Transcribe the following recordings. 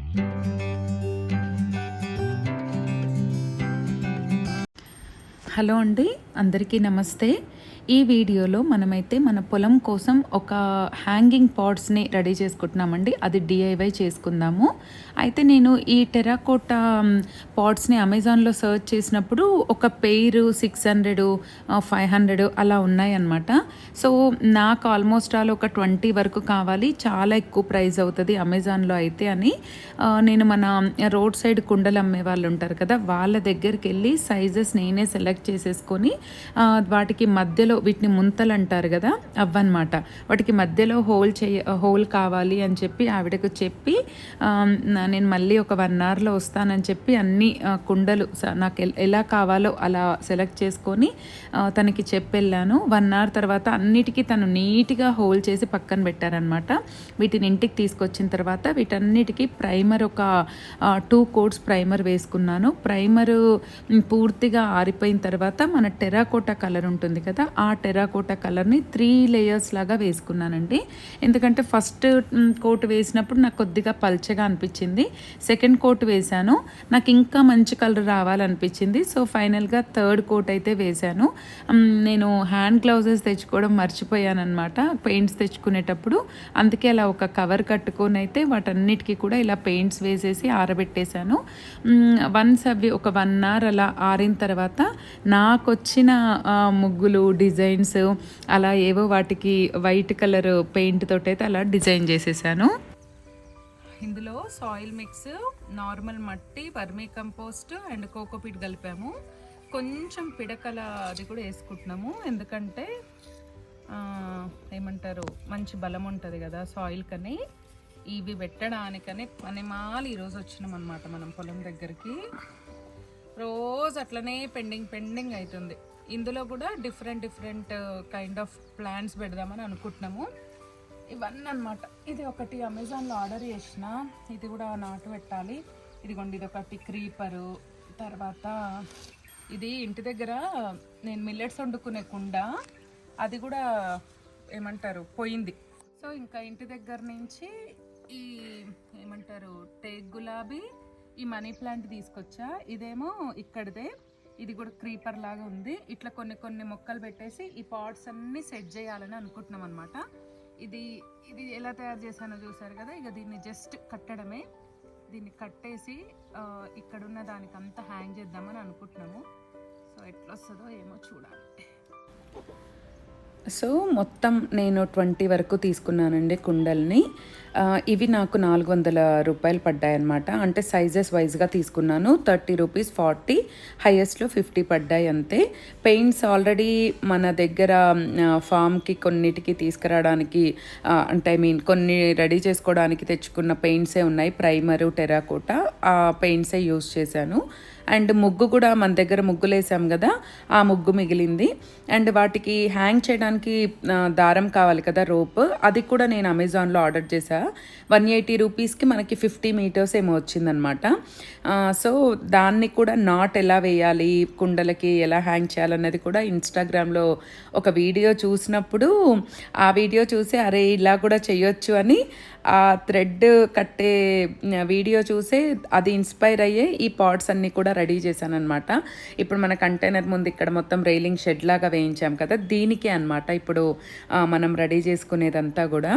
Hello అండి, అందరికీ నమస్తే. ఈ వీడియోలో మనమైతే మన పొలం కోసం ఒక హ్యాంగింగ్ పాట్స్ని రెడీ చేసుకుంటున్నామండి. అది డిఐవై చేసుకుందాము. అయితే నేను ఈ టెరాకోటా పాట్స్ని అమెజాన్లో సర్చ్ చేసినప్పుడు ఒక పెయిర్ 600 500 అలా ఉన్నాయన్నమాట. సో నాకు ఆల్మోస్ట్ ఆల్ ఒక 20 వరకు కావాలి, చాలా ఎక్కువ ప్రైస్ అవుతుంది అమెజాన్లో అయితే అని నేను మన రోడ్ సైడ్ కుండలు అమ్మే వాళ్ళు ఉంటారు కదా, వాళ్ళ దగ్గరికి వెళ్ళి సైజెస్ నేనే సెలెక్ట్ చేసేసుకొని వాటికి మధ్యలో వీటిని ముంతలు అంటారు కదా, అవ్వన్నమాట. వాటికి మధ్యలో హోల్ కావాలి అని చెప్పి ఆవిడకు చెప్పి నేను మళ్ళీ ఒక 1 అవర్లో వస్తానని చెప్పి అన్ని కుండలు నాకు ఎలా కావాలో అలా సెలెక్ట్ చేసుకొని తనకి చెప్పెళ్ళాను. 1 అవర్ తర్వాత అన్నిటికీ తను నీట్గా హోల్ చేసి పక్కన పెట్టారనమాట. వీటిని ఇంటికి తీసుకొచ్చిన తర్వాత వీటన్నిటికీ ప్రైమర్ ఒక 2 కోట్స్ ప్రైమర్ వేసుకున్నాను. ప్రైమరు పూర్తిగా ఆరిపోయిన తర్వాత మన టెరాకోటా కలర్ ఉంటుంది కదా, ఆ టెరాకోటా కలర్ని 3 లేయర్స్ లాగా వేసుకున్నానండి. ఎందుకంటే ఫస్ట్ కోట్ వేసినప్పుడు నాకు కొద్దిగా పల్చగా అనిపించింది. సెకండ్ కోట్ వేశాను, నాకు ఇంకా మంచి కలర్ రావాలనిపించింది. సో ఫైనల్గా 3rd కోట్ అయితే వేశాను. నేను హ్యాండ్ గ్లౌజెస్ తెచ్చుకోవడం మర్చిపోయాను అనమాట పెయింట్స్ తెచ్చుకునేటప్పుడు. అందుకే అలా ఒక కవర్ కట్టుకొని అయితే వాటన్నిటికీ కూడా ఇలా పెయింట్స్ వేసేసి ఆరబెట్టేశాను. వన్స్ అవి ఒక 1 అవర్ అలా ఆరిన తర్వాత నాకు వచ్చిన ముగ్గులు డిజైన్స్ అలా ఏవో వాటికి వైట్ కలర్ పెయింట్ తోటి అయితే అలా డిజైన్ చేసేసాను. ఇందులో సాయిల్ మిక్స్, నార్మల్ మట్టి, వర్మీ కంపోస్ట్ అండ్ కోకోపీట్ కలిపాము. కొంచెం పిడకల అది కూడా వేసుకుంటున్నాము, ఎందుకంటే ఏమంటారు మంచి బలం ఉంటుంది కదా సాయిల్ కని. ఇవి పెట్టడానికని మనమాలు ఈరోజు వచ్చినాం అనమాట మనం పొలం దగ్గరికి. రోజు అట్లనే పెండింగ్ అవుతుంది. ఇందులో కూడా డిఫరెంట్ కైండ్ ఆఫ్ ప్లాంట్స్ పెడదామని అనుకుంటున్నాము. ఇవన్నీ అనమాట. ఇది ఒకటి అమెజాన్లో ఆర్డర్ చేసిన, ఇది కూడా నాటు పెట్టాలి. ఇదిగోండి, ఇది ఒకటి క్రీపరు. తర్వాత ఇది ఇంటి దగ్గర నేను మిల్లెట్స్ వండుకునే కుండ, అది కూడా ఏమంటారు పోయింది. సో ఇంకా ఇంటి దగ్గర నుంచి ఈ ఏమంటారు టేక్ గులాబీ, ఈ మనీ ప్లాంట్ తీసుకొచ్చా. ఇదేమో ఇక్కడిదే, ఇది కూడా క్రీపర్ లాగా ఉంది. ఇట్లా కొన్ని మొక్కలు పెట్టేసి ఈ పాట్స్ అన్నీ సెట్ చేయాలని అనుకుంటున్నాం అనమాట. ఇది ఎలా తయారు చేశానో చూసారు కదా. ఇక దీన్ని జస్ట్ కట్టడమే. దీన్ని కట్టేసి ఇక్కడున్న దానికి అంతా హ్యాంగ్ చేద్దామని అనుకుంటున్నాము. సో ఎట్లా వస్తుందో ఏమో చూడాలి. సో మొత్తం నేను 20 వరకు తీసుకున్నానండి కుండల్ని. ఇవి నాకు 400 రూపాయలు పడ్డాయన్నమాట. అంటే సైజెస్ వైజ్గా తీసుకున్నాను. 30 రూపీస్, 40, హైయెస్ట్లో 50 పడ్డాయి అంతే. పెయింట్స్ ఆల్రెడీ మన దగ్గర ఫామ్కి కొన్నిటికి తీసుకురావడానికి అంటే కొన్ని రెడీ చేసుకోవడానికి తెచ్చుకున్న పెయింట్సే ఉన్నాయి. ప్రైమరు, టెరాకోటా, ఆ పెయింట్సే యూజ్ చేశాను. అండ్ ముగ్గు కూడా మన దగ్గర ముగ్గులు వేసాం కదా, ఆ ముగ్గు మిగిలింది. అండ్ వాటికి హ్యాంగ్ చేయడానికి దారం కావాలి కదా, రోప్, అది కూడా నేను అమెజాన్లో ఆర్డర్ చేశా. 180 రూపీస్కి మనకి 50 మీటర్స్ ఏమో వచ్చిందనమాట. సో దాన్ని కూడా నాట్ ఎలా వేయాలి, కుండలకి ఎలా హ్యాంగ్ చేయాలన్నది కూడా ఇన్స్టాగ్రామ్లో ఒక వీడియో చూసినప్పుడు ఆ వీడియో చూసి అరే ఇలా కూడా చేయొచ్చు అని ఆ థ్రెడ్ కట్టే వీడియో చూసే అది ఇన్స్పైర్ అయ్యే ఈ పాట్స్ అన్నీ కూడా రెడీ చేశాను అనమాట. ఇప్పుడు మన కంటైనర్ ముందు ఇక్కడ మొత్తం రైలింగ్ షెడ్ లాగా వేయించాం కదా, దీనికే అనమాట ఇప్పుడు మనం రెడీ చేసుకునేదంతా కూడా.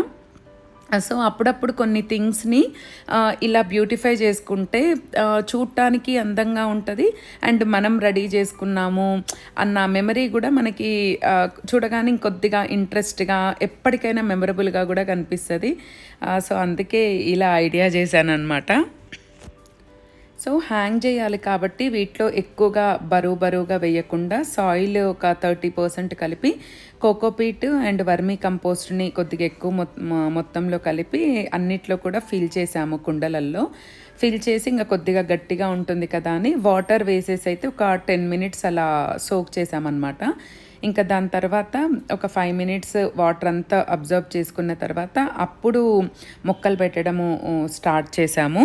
సో అప్పుడప్పుడు కొన్ని థింగ్స్ని ఇలా బ్యూటిఫై చేసుకుంటే చూడటానికి అందంగా ఉంటుంది. అండ్ మనం రెడీ చేసుకున్నాము అన్న మెమరీ కూడా మనకి చూడగానే ఇంకొద్దిగా ఇంట్రెస్ట్గా, ఎప్పటికైనా మెమరబుల్గా కూడా కనిపిస్తుంది. సో అందుకే ఇలా ఐడియా చేశాను అనమాట. సో హ్యాంగ్ చేయాలి కాబట్టి వీటిలో ఎక్కువగా బరువుగా వేయకుండా సాయిల్ ఒక 30% కలిపి కోకోపీట్ అండ్ వర్మీ కంపోస్ట్ని కొద్దిగా ఎక్కువ మొత్తంలో కలిపి అన్నిట్లో కూడా ఫిల్ చేసాము. కుండలల్లో ఫిల్ చేసి ఇంకా కొద్దిగా గట్టిగా ఉంటుంది కదా అని వాటర్ వేసేసి అయితే ఒక 10 మినిట్స్ అలా సోక్ చేసామన్నమాట. ఇంకా దాని తర్వాత ఒక 5 మినిట్స్ వాటర్ అంతా అబ్జర్వ్ చేసుకున్న తర్వాత అప్పుడు మొక్కలు పెట్టడము స్టార్ట్ చేసాము.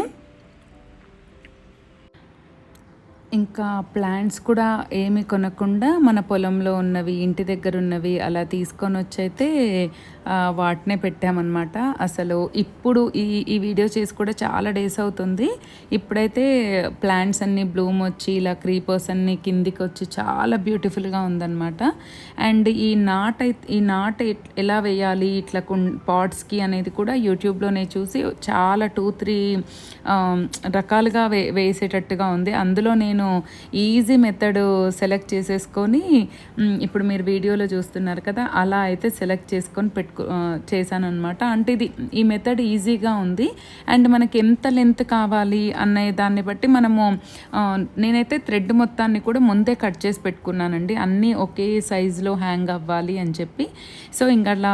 ఇంకా ప్లాంట్స్ కూడా ఏమి కొనకుండా మన పొలంలో ఉన్నవి, ఇంటి దగ్గర ఉన్నవి అలా తీసుకొని వచ్చి అయితే వాటినే పెట్టామన్నమాట. అసలు ఇప్పుడు ఈ వీడియో చేసి కూడా చాలా డేస్ అవుతుంది. ఇప్పుడైతే ప్లాంట్స్ అన్నీ బ్లూమ్ వచ్చి ఇలా క్రీపర్స్ అన్నీ కిందికి వచ్చి చాలా బ్యూటిఫుల్గా ఉందన్నమాట. అండ్ ఈ నాట్ ఎలా వేయాలి ఇట్లా పాట్స్కి అనేది కూడా యూట్యూబ్లోనే చూసి చాలా 2-3 రకాలుగా వేసేటట్టుగా ఉంది. అందులో నేను ఈజీ మెథడ్ సెలెక్ట్ చేసేసుకొని ఇప్పుడు మీరు వీడియోలో చూస్తున్నారు కదా, అలా అయితే సెలెక్ట్ చేసుకొని చేశాను అనమాట. అంటే ఈ మెథడ్ ఈజీగా ఉంది. అండ్ మనకి ఎంత లెంత్ కావాలి అనే దాన్ని బట్టి మనము నేనైతే థ్రెడ్ మొత్తాన్ని కూడా ముందే కట్ చేసి పెట్టుకున్నానండి, అన్నీ ఒకే సైజులో హ్యాంగ్ అవ్వాలి అని చెప్పి. సో ఇంకా అలా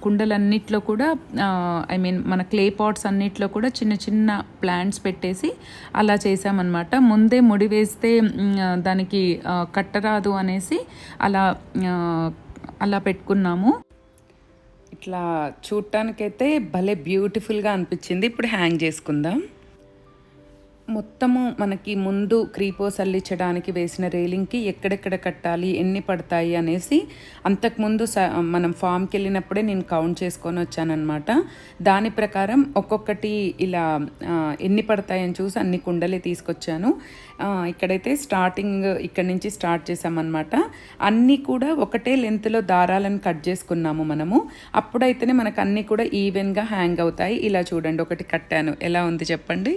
కుండలన్నిట్లో కూడా ఐ మీన్ మన క్లే పాట్స్ అన్నిట్లో కూడా చిన్న చిన్న ప్లాంట్స్ పెట్టేసి అలా చేసామన్నమాట. ముందే ముడి వేస్తే దానికి కట్టరాదు అనేసి అలా పెట్టుకున్నాము. ఇట్లా చూడటానికైతే భలే బ్యూటిఫుల్గా అనిపించింది. ఇప్పుడు హ్యాంగ్ చేసుకుందాం. మొత్తము మనకి ముందు క్రీపర్స్ అల్లించడానికి వేసిన రైలింగ్కి ఎక్కడెక్కడ కట్టాలి, ఎన్ని పడతాయి అనేసి అంతకుముందు మనం ఫామ్కి వెళ్ళినప్పుడే నేను కౌంట్ చేసుకొని వచ్చానమాట. దాని ప్రకారం ఒక్కొక్కటి ఇలా ఎన్ని పడతాయని చూసి అన్ని కుండలే తీసుకొచ్చాను. ఇక్కడైతే ఇక్కడ నుంచి స్టార్ట్ చేసామన్నమాట. అన్నీ కూడా ఒకటే లెంత్లో దారాలను కట్ చేసుకున్నాము మనము. అప్పుడైతేనే మనకు అన్నీ కూడా ఈవెన్గా హ్యాంగ్ అవుతాయి. ఇలా చూడండి, ఒకటి కట్టాను, ఎలా ఉంది చెప్పండి.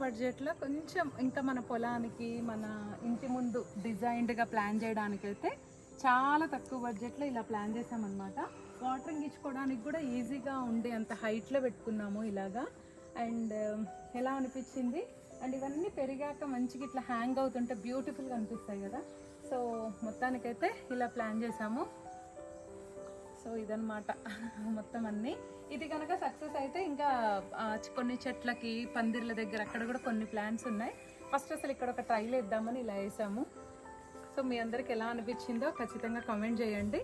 బడ్జెట్లో కొంచెం ఇంకా మన పొలానికి, మన ఇంటి ముందు డిజైన్డ్గా ప్లాన్ చేయడానికైతే చాలా తక్కువ బడ్జెట్లో ఇలా ప్లాన్ చేసామన్నమాట. వాటరింగ్ ఇచ్చుకోవడానికి కూడా ఈజీగా ఉండే అంత హైట్లో పెట్టుకున్నాము ఇలాగా. అండ్ ఎలా అనిపించింది. అండ్ ఇవన్నీ పెరిగాక మంచిగా ఇట్లా హ్యాంగ్ అవుతుంటే బ్యూటిఫుల్గా అనిపిస్తాయి కదా. సో మొత్తానికైతే ఇలా ప్లాన్ చేసాము. సో ఇదన్నమాట మొత్తం అన్నీ. ఇది కనుక సక్సెస్ అయితే ఇంకా కొన్ని చెట్లకి, పందిర్ల దగ్గర అక్కడ కూడా కొన్ని ప్లాంట్స్ ఉన్నాయి. ఫస్ట్ అసలు ఇక్కడ ఒక ట్రైల్ వేద్దామని ఇలా వేసాము. సో మీ అందరికి ఎలా అనిపించిందో ఖచ్చితంగా కామెంట్ చేయండి.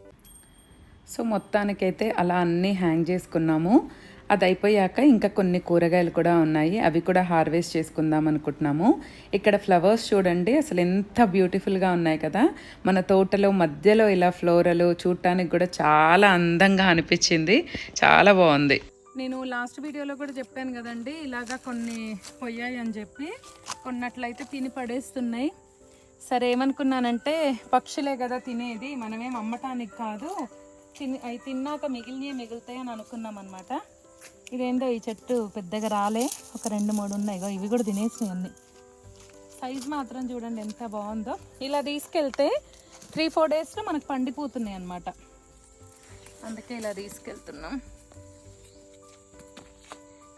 సో మొత్తానికైతే అలా అన్నీ హ్యాంగ్ చేసుకున్నాము. అది అయిపోయాక ఇంకా కొన్ని కూరగాయలు కూడా ఉన్నాయి, అవి కూడా హార్వెస్ట్ చేసుకుందాం అనుకుంటున్నాము. ఇక్కడ ఫ్లవర్స్ చూడండి, అసలు ఎంత బ్యూటిఫుల్గా ఉన్నాయి కదా. మన తోటలో మధ్యలో ఇలా ఫ్లోరలు చూడటానికి కూడా చాలా అందంగా అనిపించింది, చాలా బాగుంది. నేను లాస్ట్ వీడియోలో కూడా చెప్పాను కదండి, ఇలాగా కొన్ని పోయాయి అని చెప్పి. కొన్నట్లయితే తిని పడేస్తున్నాయి. సరే ఏమనుకున్నానంటే, పక్షులే కదా తినేది, మనమేం అమ్మటానికి కాదు, అవి తిన్నాక మిగులుతాయి అని అనుకున్నాం అనమాట. ఇదేందో ఈ చెట్టు పెద్దగా రాలే, ఒక 2-3 ఉన్నాయి, ఇవి కూడా తినేసినాయి అన్ని. సైజ్ మాత్రం చూడండి ఎంత బాగుందో. ఇలా తీసుకెళ్తే 3-4 డేస్లో మనకు పండిపోతున్నాయి అన్నమాట. అందుకే ఇలా తీసుకెళ్తున్నాం.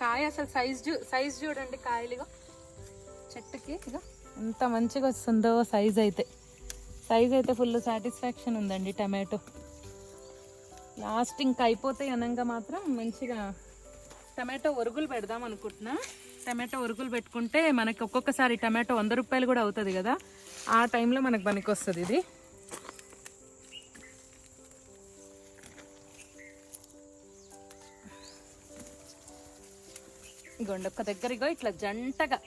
కాయ అసలు సైజ్ చూడండి, కాయలుగా చెట్టుకి ఇక ఎంత మంచిగా వస్తుందో. సైజ్ అయితే ఫుల్ సాటిస్ఫాక్షన్ ఉందండి. టమాటో లాస్ట్ ఇంకా అయిపోతాయి అనంగా మాత్రం మంచిగా టమాటో ఒరుగులు పెడదాం అనుకుంటున్నా. టమాటో ఒరుగులు పెట్టుకుంటే మనకి ఒక్కొక్కసారి టమాటో 100 రూపాయలు కూడా అవుతుంది కదా, ఆ టైంలో మనకు పనికి వస్తుంది ఇది. ఇగోండి ఒక్క దగ్గర ఇట్లా జంటగా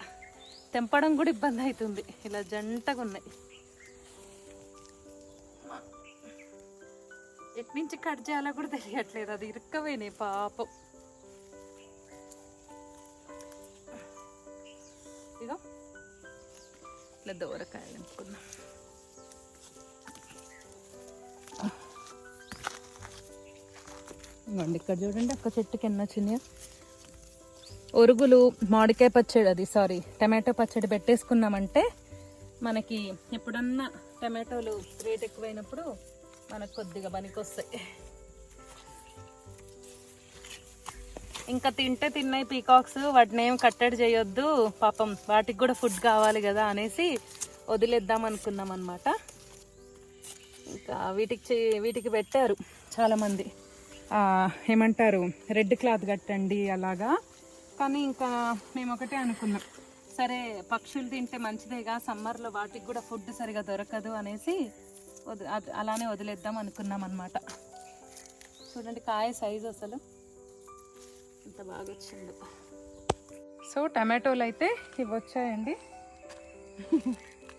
తెంపడం కూడా ఇబ్బంది అవుతుంది, ఇలా జంటగా ఉన్నాయి. ఎట్నుంచి కట్ చేయాలో కూడా తెలియట్లేదు, అది ఇరుక్కపోయినాయి పాపం. ఇదో ఇట్లా దూరకాయలు అనుకున్నాం. ఇవ్వండి ఇక్కడ చూడండి, ఒక్క చెట్టుకి ఎన్ని వచ్చినాయో. ఒరుగులు, మామిడికాయ పచ్చడి, టమాటో పచ్చడి పెట్టేసుకున్నామంటే మనకి ఎప్పుడన్నా టమాటోలు రేట్ ఎక్కువైనప్పుడు మనకు కొద్దిగా పనికొస్తాయి. ఇంకా తిన్నాయి పీకాక్స్, వాటిని ఏం కట్టడి చేయొద్దు పాపం, వాటికి కూడా ఫుడ్ కావాలి కదా అనేసి వదిలేద్దాం అనుకున్నాం అనమాట. ఇంకా వీటికి పెట్టారు చాలామంది, ఏమంటారు రెడ్ క్లాత్ కట్టండి అలాగా. కానీ ఇంకా మేము ఒకటే అనుకున్నాం, సరే పక్షులు తింటే మంచిదేగా, సమ్మర్లో వాటికి కూడా ఫుడ్ సరిగా దొరకదు అనేసి అలానే వదిలేద్దాం అనుకున్నాం అనమాట. చూడండి కాయ సైజు అసలు ఎంత బాగా వచ్చిందో. సో టమాటోలు అయితే ఇవి వచ్చాయండి.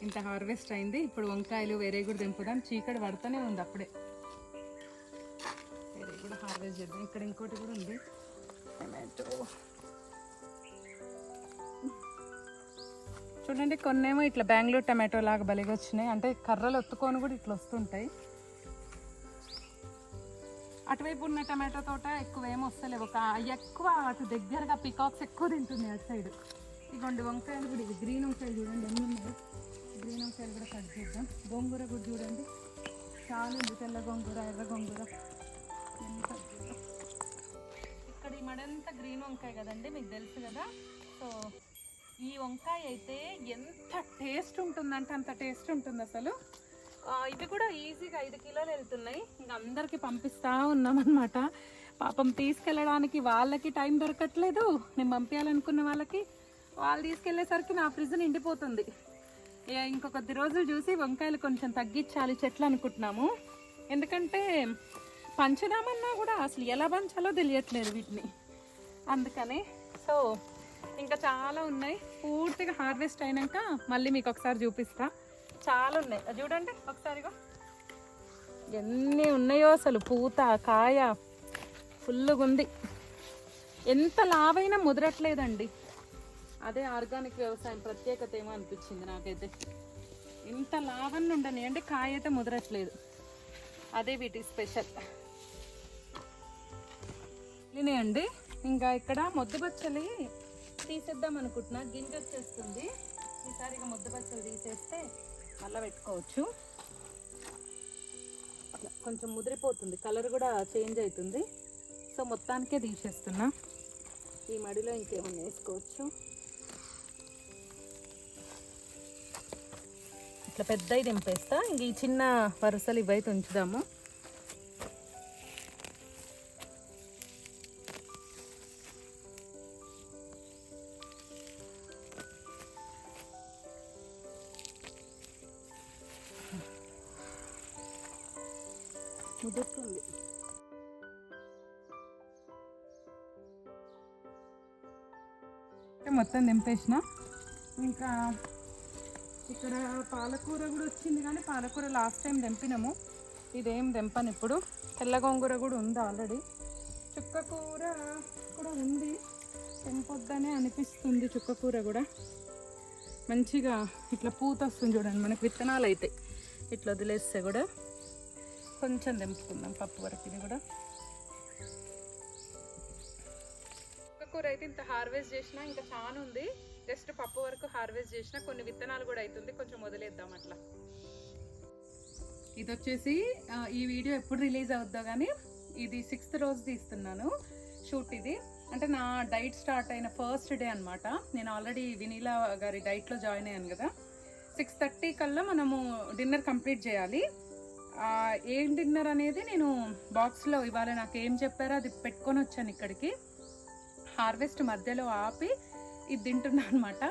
ఇంత హార్వెస్ట్ అయింది. ఇప్పుడు వంకాయలు వేరే కూడా దింపుదాం, చీకటి పడుతూనే ఉంది అప్పుడే. వేరే కూడా హార్వెస్ట్ చేద్దాం. ఇక్కడ ఇంకోటి కూడా ఉంది టమాటో. చూడండి కొన్నేమో ఇట్లా బెంగళూరు టమాటో లాగా బలిగా వచ్చినాయి, అంటే కర్రలు ఒత్తుకొని కూడా ఇట్లా వస్తుంటాయి. అటువైపు ఉన్న టమాటో తోట ఎక్కువ ఏమి వస్తలేవు, ఎక్కువ అటు దగ్గరగా పికాక్స్ ఎక్కువ తింటున్నాయి అటు సైడ్. ఇదిగోండి వంకాయలు కూడా, ఇవి గ్రీన్ వంకాయలు చూడండి ఎన్ని ఉన్నాయి. గ్రీన్ వంకాయలు కూడా కట్ చేద్దాం. గోంగూర కూడా చూడండి చాలా ఉంది, తెల్ల గోంగూర, ఎర్ర గోంగూర ఎన్ని కట్ చేద్దాం. ఇక్కడ ఈ మడంతా గ్రీన్ వంకాయ కదండి, మీకు తెలుసు కదా. సో ఈ వంకాయ అయితే ఎంత టేస్ట్ ఉంటుందంటే అంత టేస్ట్ ఉంటుంది అసలు. ఇవి కూడా ఈజీగా 5 కిలోలు వెళ్తున్నాయి. ఇంకా అందరికీ పంపిస్తూ ఉన్నామన్నమాట. పాపం తీసుకెళ్ళడానికి వాళ్ళకి టైం దొరకట్లేదు, నేను పంపించాలనుకున్న వాళ్ళకి వాళ్ళు తీసుకెళ్లేసరికి నా ఫ్రిడ్జ్ నిండిపోతుంది. ఇంకొద్ది రోజులు చూసి వంకాయలు కొంచెం తగ్గించాలి చెట్లు అనుకుంటున్నాము. ఎందుకంటే పంచుదామన్నా కూడా అసలు ఎలా పంచాలో తెలియట్లేదు వీటిని, అందుకని. సో ఇంకా చాలా ఉన్నాయి, పూర్తిగా హార్వెస్ట్ అయినాక మళ్ళీ మీకు ఒకసారి చూపిస్తా. చాలా ఉన్నాయి చూడండి ఒకసారిగా ఎన్ని ఉన్నాయో అసలు. పూత కాయ ఫుల్గా ఉంది. ఎంత లావైనా ముదరట్లేదండి, అదే ఆర్గానిక్ వ్యవసాయం ప్రత్యేకత ఏమో అనిపించింది నాకైతే. ఇంత లావన్న ఉండని అంటే కాయ అయితే ముదరట్లేదు, అదే వీటి స్పెషల్. అండి ఇంకా ఇక్కడ మొద్దుబచ్చలి తీసేద్దాం అనుకుంటున్నా, గింజ వచ్చేస్తుంది. ఈసారి ఇక మొద్దుబచ్చలు తీసేస్తే మళ్ళీ పెట్టుకోవచ్చు. అట్లా కొంచెం ముదిరిపోతుంది, కలర్ కూడా చేంజ్ అవుతుంది. సో మొత్తానికే తీసేస్తున్నా. ఈ మడిలో ఇంకేమన్నా వేసుకోవచ్చు. ఇట్లా పెద్దవి దింపేస్తా, ఇంక ఈ చిన్న వరుసలు ఇవైతే ఉంచుదాము. ముదురుతుంది. మొత్తం దింపేసిన. ఇంకా ఇక్కడ పాలకూర కూడా వచ్చింది, కానీ పాలకూర లాస్ట్ టైం దింపినాము, ఇదేం దింపను ఇప్పుడు. తెల్ల గోంగూర కూడా ఉంది ఆల్రెడీ, చుక్కకూర కూడా ఉంది. తెంపొద్దనే అనిపిస్తుంది, చుక్కకూర కూడా మంచిగా ఇట్లా పూత వస్తుంది చూడండి. మనకు విత్తనాలు అయితే ఇట్లా వదిలేస్తే కూడా కొంచెం దింపుకుందాం పప్పు వరకు. ఇది కూడా చుక్కకూర అయితే ఇంత హార్వెస్ట్ చేసినా ఇంకా చాలా ఉంది, జస్ట్ పప్పు వరకు హార్వెస్ట్ చేసిన. కొన్ని విత్తనాలు కూడా అవుతుంది, కొంచెం వదిలేద్దాం అట్లా. ఇది వచ్చేసి ఈ వీడియో ఎప్పుడు రిలీజ్ అవుద్దో కానీ ఇది 6th రోజు తీస్తున్నాను షూట్. ఇది అంటే నా డైట్ స్టార్ట్ అయిన ఫస్ట్ డే అనమాట. నేను ఆల్రెడీ వినీలా గారి డైట్లో జాయిన్ అయ్యాను కదా. 6:30 కల్లా మనము డిన్నర్ కంప్లీట్ చేయాలి. ఏం డిన్నర్ అనేది నేను బాక్స్లో ఇవాళ నాకు ఏం చెప్పారో అది పెట్టుకొని వచ్చాను ఇక్కడికి. హార్వెస్ట్ మధ్యలో ఆపి ఇది తింటున్నా అనమాట.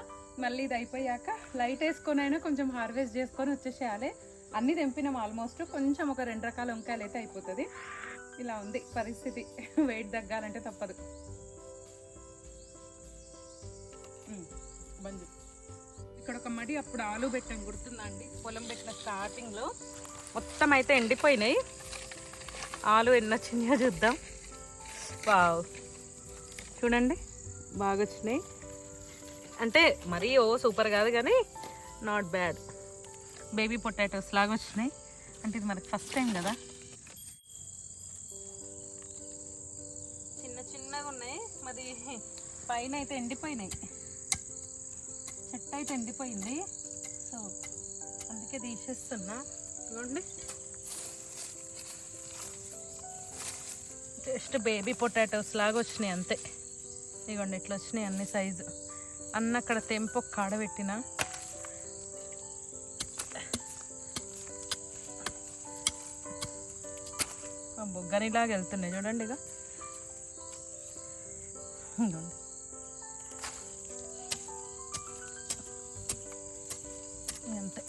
మళ్ళీ ఇది అయిపోయాక లైట్ వేసుకొని అయినా కొంచెం హార్వెస్ట్ చేసుకొని వచ్చేసేయాలి. అన్నీ తెంపినాం ఆల్మోస్ట్, కొంచెం ఒక 2 రకాల వంకాయలు అయితే అయిపోతుంది. ఇలా ఉంది పరిస్థితి, వెయిట్ తగ్గాలంటే తప్పదు. బంజు ఇక్కడ ఒక మడి అప్పుడు ఆలు పెట్టాం గుర్తుందా అండి, పొలం పెట్టిన స్టార్టింగ్లో. మొత్తం అయితే ఎండిపోయినాయి. ఆలు ఎన్ని వచ్చినాయో చూద్దాం. వావ్ చూడండి బాగా వచ్చినాయి, అంటే మరీ సూపర్ కాదు కానీ నాట్ బ్యాడ్. బేబీ పొటాటోస్ లాగా వచ్చినాయి, అంటే ఇది మనకు ఫస్ట్ టైం కదా. చిన్న చిన్నగా ఉన్నాయి, మరి పైన అయితే ఎండిపోయినాయి. చెట్టు అయితే ఎండిపోయింది, సో అందుకే తీసేస్తున్నా. చూడండి జస్ట్ బేబీ పొటాటోస్ లాగా వచ్చినాయి అంతే. ఇదిగోండి ఇట్లా వచ్చినాయి అన్ని సైజు. అన్న అక్కడ తెంపు కాడబెట్టిన బొగ్గనిలాగా వెళ్తున్నాయి చూడండి. ఇక అంతే.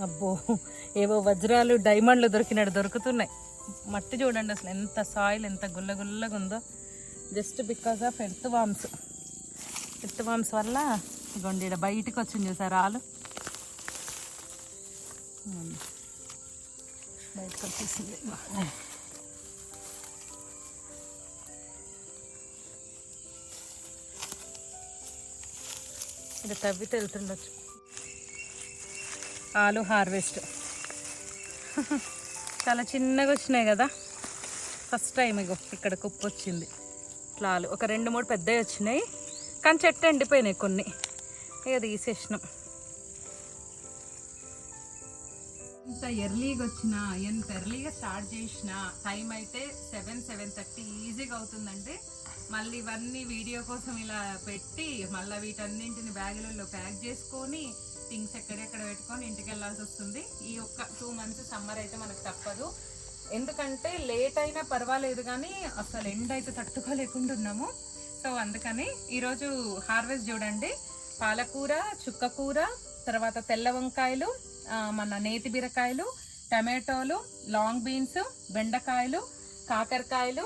అబ్బో, ఏవో వజ్రాలు డైమండ్లు దొరుకుతున్నాయి. మట్టి చూడండి అసలు ఎంత సాయిల్ ఎంత గుల్లగుల్లగా ఉందో. Just because of earth worms వల్ల ఇగోండి ఇక్కడ బయటికి వచ్చింది చూసారు ఆలు. బయటకు వచ్చేసింది. ఇది తవ్వితే వెళ్తుండొచ్చు. ఆలు హార్వెస్ట్ చాలా చిన్నగా వచ్చినాయి కదా, ఫస్ట్ టైం. ఇగో ఇక్కడ కుప్పు వచ్చింది ఇట్లా ఆలు. ఒక 2-3 పెద్దవి వచ్చినాయి, కానీ చెట్టు ఎండిపోయినాయి కొన్ని. ఇక తీసేసినాం. ఇంత ఎర్లీగా వచ్చినా, ఎంత ఎర్లీగా స్టార్ట్ చేసిన టైం అయితే 7-7:30 ఈజీగా అవుతుందండి. మళ్ళీ ఇవన్నీ వీడియో కోసం ఇలా పెట్టి మళ్ళీ వీటన్నింటిని బ్యాగులలో ప్యాక్ చేసుకొని థింగ్స్ ఎక్కడెక్కడ పెట్టుకొని ఇంటికి వెళ్ళాల్సి వస్తుంది. ఈ ఒక్క 2 months సమ్మర్ అయితే మనకు తప్పదు. ఎందుకంటే లేట్ అయినా పర్వాలేదు, కానీ అసలు ఎండ అయితే తట్టుకోలేకుండా ఉన్నాము. సో అందుకని ఈరోజు హార్వెస్ట్ చూడండి. పాలకూర, చుక్కకూర, తర్వాత తెల్ల వంకాయలు, మన నేతి బీరకాయలు, టమాటోలు, లాంగ్ బీన్స్, బెండకాయలు, కాకరకాయలు,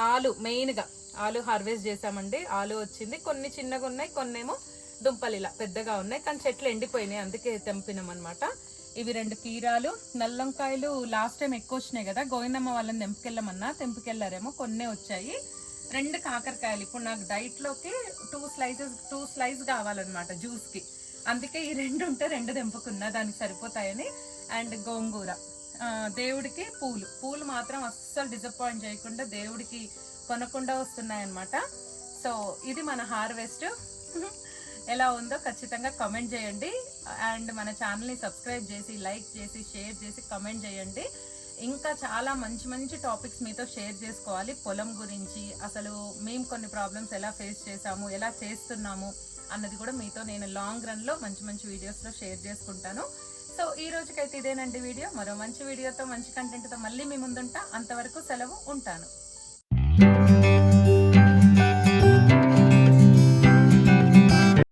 ఆలు. మెయిన్గా ఆలు హార్వెస్ట్ చేసామండి. ఆలు వచ్చింది. కొన్ని చిన్నగా ఉన్నాయి, కొన్నేమో దుంపలు ఇలా పెద్దగా ఉన్నాయి, కానీ చెట్లు ఎండిపోయినాయి, అందుకే తెంపినాం అనమాట. ఇవి 2 కీరాలు. నల్లంకాయలు లాస్ట్ టైం ఎక్కువ వచ్చినాయి కదా, గోవిందమ్మ వాళ్ళని తెంపుకెళ్ళారేమో, కొన్నే వచ్చాయి. 2 కాకరకాయలు. ఇప్పుడు నాకు డైట్లోకి 2 స్లైస్ కావాలన్నమాట జ్యూస్కి, అందుకే ఈ 2 ఉంటే 2 తెంపుకున్నా, దానికి సరిపోతాయని. అండ్ గోంగూర. దేవుడికి పూలు మాత్రం అస్సలు డిసప్పాయింట్ చేయకుండా దేవుడికి కొనకుండా వస్తున్నాయన్నమాట. సో ఇది మన హార్వెస్ట్. ఎలా ఉందో ఖచ్చితంగా కామెంట్ చేయండి. అండ్ మన ఛానల్ని సబ్స్క్రైబ్ చేసి, లైక్ చేసి, షేర్ చేసి కామెంట్ చేయండి. ఇంకా చాలా మంచి మంచి టాపిక్స్ మీతో షేర్ చేసుకోవాలి. పొలం గురించి, అసలు మేము కొన్ని ప్రాబ్లమ్స్ ఎలా ఫేస్ చేసాము, ఎలా చేస్తున్నాము అన్నది కూడా మీతో నేను లాంగ్ రన్లో మంచి మంచి వీడియోస్లో షేర్ చేసుకుంటాను. సో ఈ రోజుకైతే ఇదేనండి వీడియో. మరో మంచి వీడియోతో, మంచి కంటెంట్తో మళ్ళీ మీ ముందుంటా. అంతవరకు సెలవు, ఉంటాను.